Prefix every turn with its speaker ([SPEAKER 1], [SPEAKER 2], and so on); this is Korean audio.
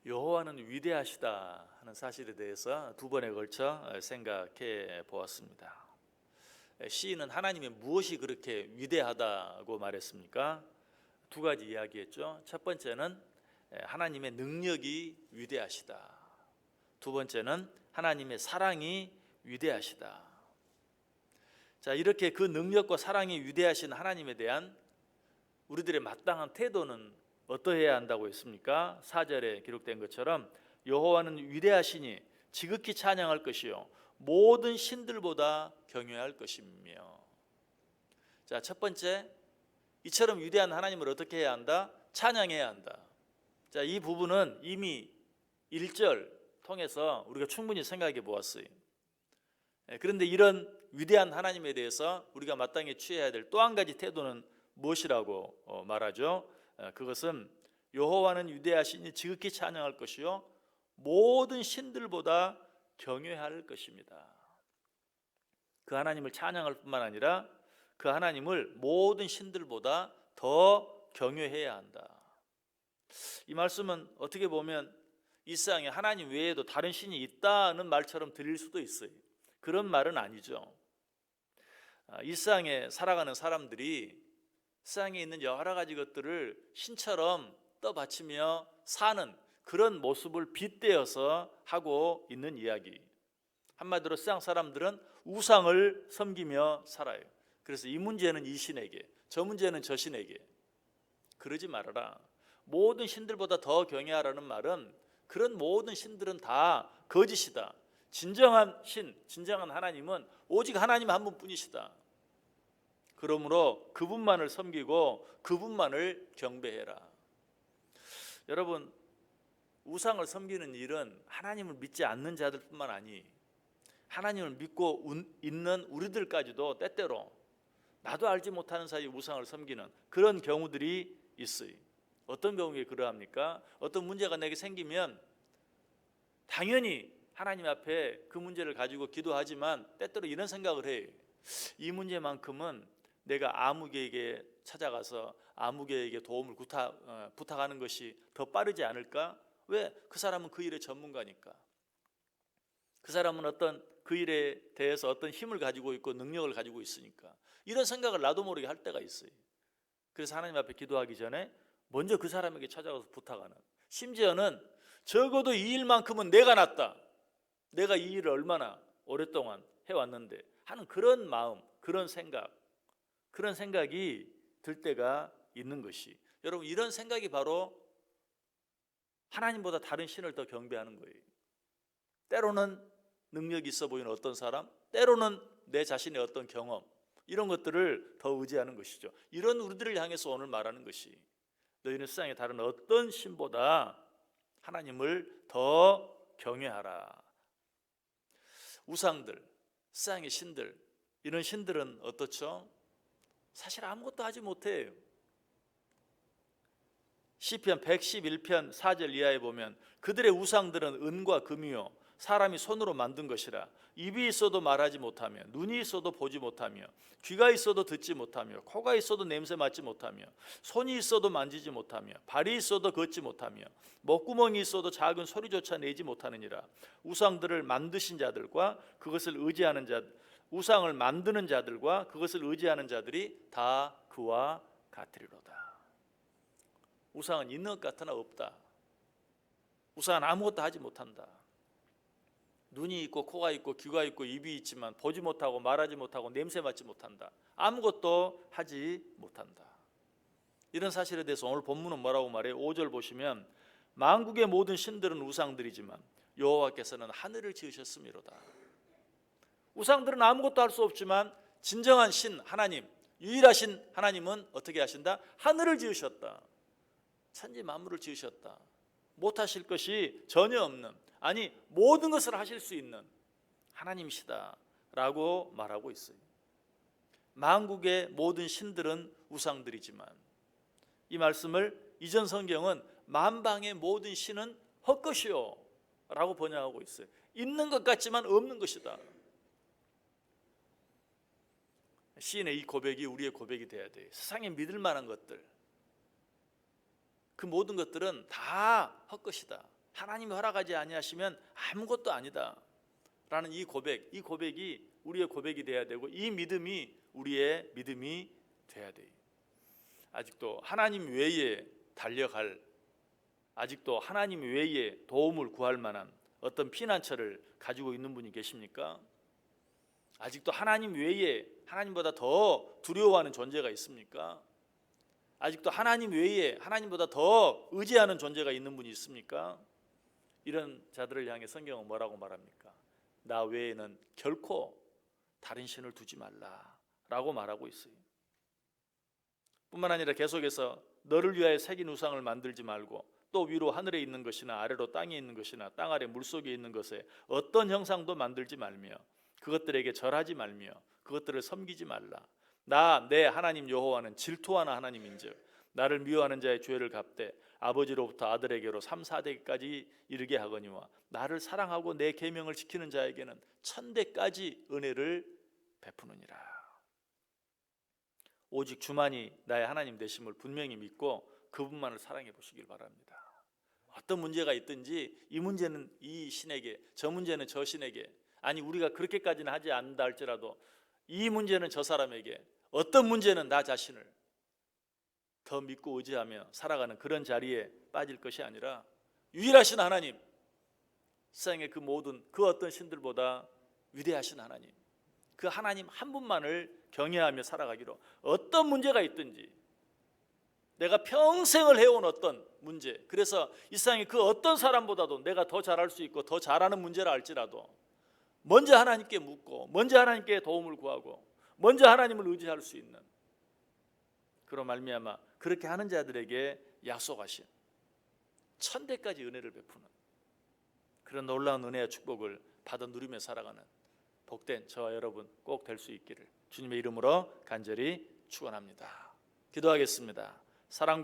[SPEAKER 1] 여호와는 위대하시다 하는 사실에 대해서 두 번에 걸쳐 생각해 보았습니다. 시인은 하나님의 무엇이 그렇게 위대하다고 말했습니까? 두 가지 이야기했죠. 첫 번째는 하나님의 능력이 위대하시다. 두 번째는 하나님의 사랑이 위대하시다. 자, 이렇게 그 능력과 사랑이 위대하신 하나님에 대한 우리들의 마땅한 태도는 어떠해야 한다고 했습니까? 4절에 기록된 것처럼 여호와는 위대하시니 지극히 찬양할 것이요 모든 신들보다 경외할 것이며. 자, 첫 번째, 이처럼 위대한 하나님을 어떻게 해야 한다? 찬양해야 한다. 자, 이 부분은 이미 1절 통해서 우리가 충분히 생각해 보았어요. 그런데 이런 위대한 하나님에 대해서 우리가 마땅히 취해야 될 또 한 가지 태도는 무엇이라고 말하죠? 그것은 여호와는 위대하시니 지극히 찬양할 것이요 모든 신들보다 경외할 것입니다. 그 하나님을 찬양할 뿐만 아니라 그 하나님을 모든 신들보다 더 경외해야 한다. 이 말씀은 어떻게 보면 이 세상에 하나님 외에도 다른 신이 있다는 말처럼 들릴 수도 있어요. 그런 말은 아니죠. 이 세상에 살아가는 사람들이 세상에 있는 여러 가지 것들을 신처럼 떠받치며 사는 그런 모습을 빗대어서 하고 있는 이야기. 한마디로 세상 사람들은 우상을 섬기며 살아요. 그래서 이 문제는 이 신에게, 저 문제는 저 신에게. 그러지 말아라. 모든 신들보다 더 경외하라는 말은 그런 모든 신들은 다 거짓이다. 진정한 신, 진정한 하나님은 오직 하나님 한 분뿐이시다. 그러므로 그분만을 섬기고 그분만을 경배해라. 여러분, 우상을 섬기는 일은 하나님을 믿지 않는 자들뿐만 아니 하나님을 믿고 있는 우리들까지도 때때로 나도 알지 못하는 사이에 우상을 섬기는 그런 경우들이 있어요. 어떤 경우에 그러합니까? 어떤 문제가 내게 생기면 당연히 하나님 앞에 그 문제를 가지고 기도하지만 때때로 이런 생각을 해요. 이 문제만큼은 내가 아무개에게 찾아가서 아무개에게 도움을 부탁하는 것이 더 빠르지 않을까? 왜? 그 사람은 그 일의 전문가니까. 그 사람은 어떤 그 일에 대해서 어떤 힘을 가지고 있고 능력을 가지고 있으니까. 이런 생각을 나도 모르게 할 때가 있어요. 그래서 하나님 앞에 기도하기 전에 먼저 그 사람에게 찾아가서 부탁하는, 심지어는 적어도 이 일만큼은 내가 낫다, 내가 이 일을 얼마나 오랫동안 해왔는데 하는 그런 마음, 그런 생각이 들 때가 있는 것이, 여러분, 이런 생각이 바로 하나님보다 다른 신을 더 경배하는 거예요. 때로는 능력이 있어 보이는 어떤 사람, 때로는 내 자신의 어떤 경험, 이런 것들을 더 의지하는 것이죠. 이런 우리들을 향해서 오늘 말하는 것이, 너희는 세상의 다른 어떤 신보다 하나님을 더 경외하라. 우상들, 세상의 신들, 이런 신들은 어떻죠? 사실 아무것도 하지 못해요. 시편 111편 4절 이하에 보면 그들의 우상들은 은과 금이요 사람이 손으로 만든 것이라. 입이 있어도 말하지 못하며, 눈이 있어도 보지 못하며, 귀가 있어도 듣지 못하며, 코가 있어도 냄새 맡지 못하며, 손이 있어도 만지지 못하며, 발이 있어도 걷지 못하며, 목구멍이 있어도 작은 소리조차 내지 못하느니라. 우상들을 만드신 자들과 그것을 의지하는 자들, 우상을 만드는 자들과 그것을 의지하는 자들이 다 그와 같으리로다. 우상은 있는 것 같으나 없다. 우상은 아무것도 하지 못한다. 눈이 있고 코가 있고 귀가 있고 입이 있지만 보지 못하고 말하지 못하고 냄새 맡지 못한다. 아무것도 하지 못한다. 이런 사실에 대해서 오늘 본문은 뭐라고 말해요? 5절 보시면 만국의 모든 신들은 우상들이지만 여호와께서는 하늘을 지으셨음이로다. 우상들은 아무것도 할 수 없지만 진정한 신 하나님, 유일하신 하나님은 어떻게 하신다? 하늘을 지으셨다. 천지 만물을 지으셨다. 못하실 것이 전혀 없는, 아니 모든 것을 하실 수 있는 하나님이시다 라고 말하고 있어요. 만국의 모든 신들은 우상들이지만, 이 말씀을 이전 성경은 만방의 모든 신은 헛것이요 라고 번역하고 있어요. 있는 것 같지만 없는 것이다. 시인의 이 고백이 우리의 고백이 돼야 돼요. 세상에 믿을 만한 것들, 그 모든 것들은 다 헛것이다. 하나님이 허락하지 아니하시면 아무것도 아니다 라는 이 고백이 우리의 고백이 돼야 되고, 이 믿음이 우리의 믿음이 돼야 돼요. 아직도 하나님 외에 달려갈, 아직도 하나님 외에 도움을 구할 만한 어떤 피난처를 가지고 있는 분이 계십니까? 아직도 하나님 외에 하나님보다 더 두려워하는 존재가 있습니까? 아직도 하나님 외에 하나님보다 더 의지하는 존재가 있는 분이 있습니까? 이런 자들을 향해 성경은 뭐라고 말합니까? 나 외에는 결코 다른 신을 두지 말라 라고 말하고 있어요. 뿐만 아니라 계속해서 너를 위하여 새긴 우상을 만들지 말고, 또 위로 하늘에 있는 것이나 아래로 땅에 있는 것이나 땅 아래 물속에 있는 것에 어떤 형상도 만들지 말며 그것들에게 절하지 말며 그것들을 섬기지 말라. 나 내 하나님 여호와는 질투하는 하나님인즉 나를 미워하는 자의 죄를 갚되 아버지로부터 아들에게로 3, 4대까지 이르게 하거니와 나를 사랑하고 내 계명을 지키는 자에게는 1000대까지 은혜를 베푸느니라. 오직 주만이 나의 하나님 되심을 분명히 믿고 그분만을 사랑해 보시길 바랍니다. 어떤 문제가 있든지 이 문제는 이 신에게, 저 문제는 저 신에게, 아니 우리가 그렇게까지는 하지 않는다 할지라도 이 문제는 저 사람에게, 어떤 문제는 나 자신을 더 믿고 의지하며 살아가는 그런 자리에 빠질 것이 아니라, 유일하신 하나님, 세상의 그 모든 그 어떤 신들보다 위대하신 하나님, 그 하나님 한 분만을 경외하며 살아가기로, 어떤 문제가 있든지 내가 평생을 해온 어떤 문제, 그래서 이 세상에 그 어떤 사람보다도 내가 더 잘할 수 있고 더 잘하는 문제라 할지라도 먼저 하나님께 묻고 먼저 하나님께 도움을 구하고 먼저 하나님을 의지할 수 있는, 그런 말미암아 그렇게 하는 자들에게 약속하신 1000대까지 은혜를 베푸는 그런 놀라운 은혜와 축복을 받아 누리며 살아가는 복된 저와 여러분 꼭 될 수 있기를 주님의 이름으로 간절히 축원합니다. 기도하겠습니다. 사랑